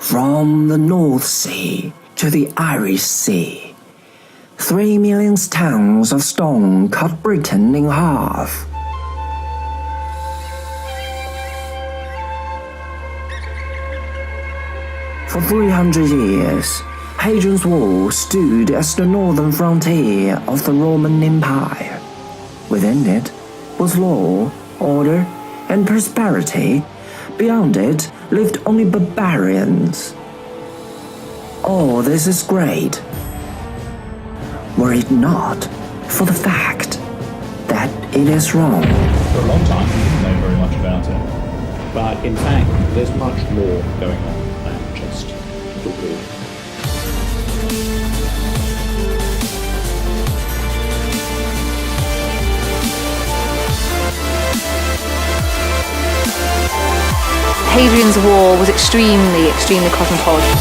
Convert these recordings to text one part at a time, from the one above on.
from the North Sea to the Irish Sea. 3 million tons of stone cut Britain in half. For 300 years, Hadrian's Wall stood as the northern frontier of the Roman Empire. Within it was law, order, and prosperity. Beyond it lived only barbarians. All this is great, were it not for the fact that it is wrong. For a long time we didn't know very much about it, but in fact there's much more going on than just the wall. Hadrian's Wall was extremely cosmopolitan.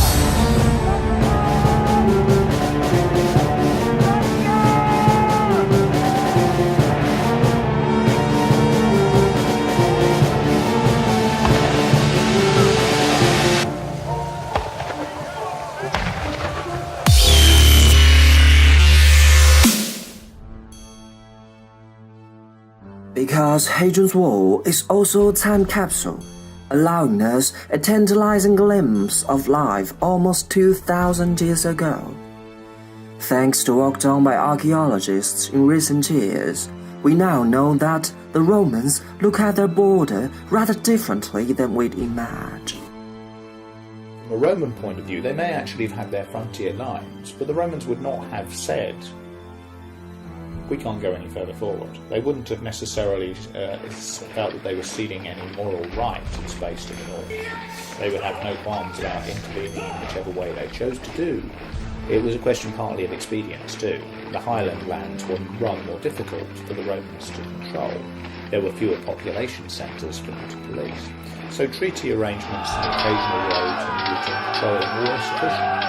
Because Hadrian's Wall is also a time capsule, allowing us a tantalizing glimpse of life almost 2,000 years ago. Thanks to work done by archaeologists in recent years, we now know that the Romans look at their border rather differently than we'd imagine. From a Roman point of view, they may actually have had their frontier lines, but the Romans would not have said, we can't go any further forward. They wouldn't have necessarily felt that they were ceding any moral right to space to the north. They would have no qualms about intervening in whichever way they chose to do. It was a question partly of expedience too. The highland lands were rather more difficult for the Romans to control. There were fewer population centres for them to police. So treaty arrangements and occasional roads and routine patrol were sufficient.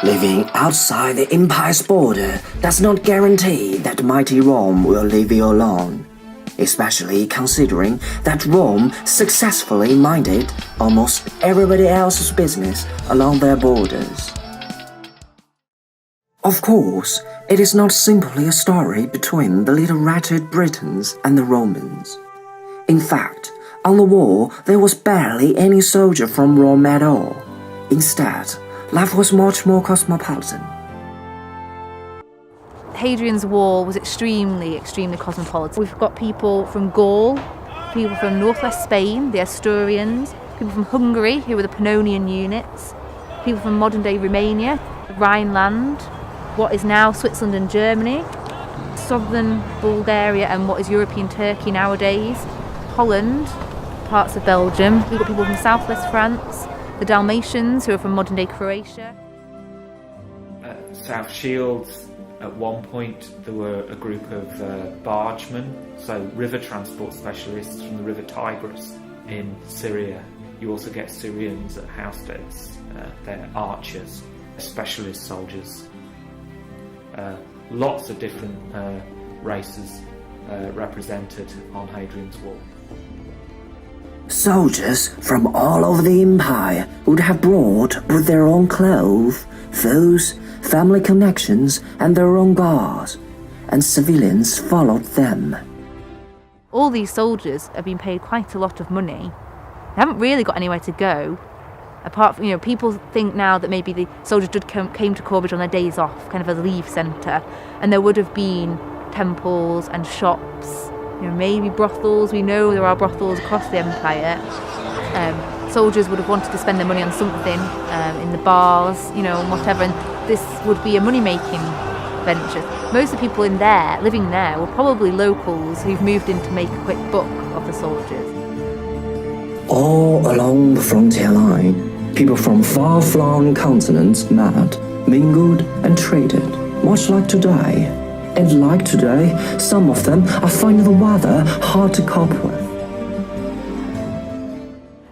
Living outside the empire's border does not guarantee that mighty Rome will leave you alone, especially considering that Rome successfully minded almost everybody else's business along their borders. Of course, it is not simply a story between the little wretched Britons and the Romans. In fact, on the wall there was barely any soldier from Rome at all. Instead, life was much more cosmopolitan. Hadrian's Wall was extremely cosmopolitan. We've got people from Gaul, people from northwest Spain, the Asturians, people from Hungary, who were the Pannonian units, people from modern-day Romania, Rhineland, what is now Switzerland and Germany, southern Bulgaria and what is European Turkey nowadays, Holland, parts of Belgium. We've got people from southwest France, the Dalmatians, who are from modern-day Croatia. At South Shields, at one point, there were a group of bargemen, so river transport specialists from the River Tigris in Syria. You also get Syrians at Housesteads. They're archers, specialist soldiers. Lots of different races represented on Hadrian's Wall. Soldiers from all over the empire would have brought with their own clothes, food, family connections, and their own guards, and civilians followed them. All these soldiers have been paid quite a lot of money. They haven't really got anywhere to go. Apart from, people think now that maybe the soldiers came to Corbridge on their days off, kind of as a leave centre, and there would have been temples and shops, maybe brothels. We know there are brothels across the empire. Soldiers would have wanted to spend their money on something, in the bars, and whatever, and this would be a money-making venture. Most of the people living there, were probably locals who've moved in to make a quick buck of the soldiers. All along the frontier line, people from far-flung continents met, mingled, and traded, much like today. And like today, some of them are finding the weather hard to cope with.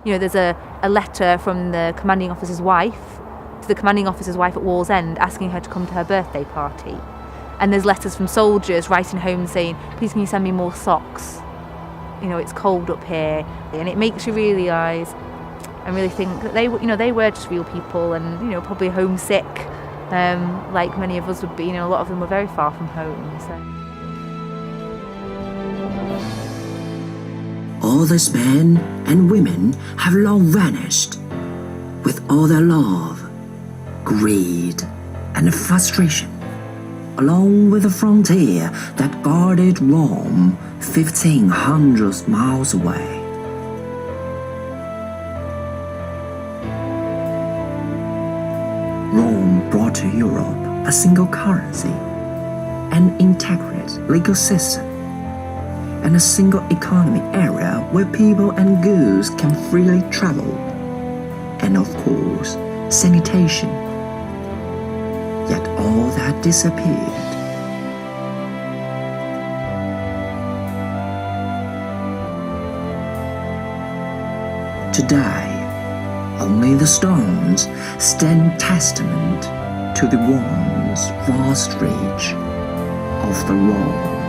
There's a letter from the commanding officer's wife to the commanding officer's wife at Wall's End asking her to come to her birthday party. And there's letters from soldiers writing home saying, please can you send me more socks? It's cold up here. And it makes you realise and really think that they were just real people, and probably homesick, like many of us would be. A lot of them were very far from home. So. All these men and women have long vanished, with all their love, greed, and frustration, along with the frontier that guarded Rome 1,500 miles away. Rome brought to Europe a single currency, an integrated legal system, and a single economic area where people and goods can freely travel, and of course, sanitation. Yet all that disappeared. Today, only the stones stand testament to the once vast reach of the Rome.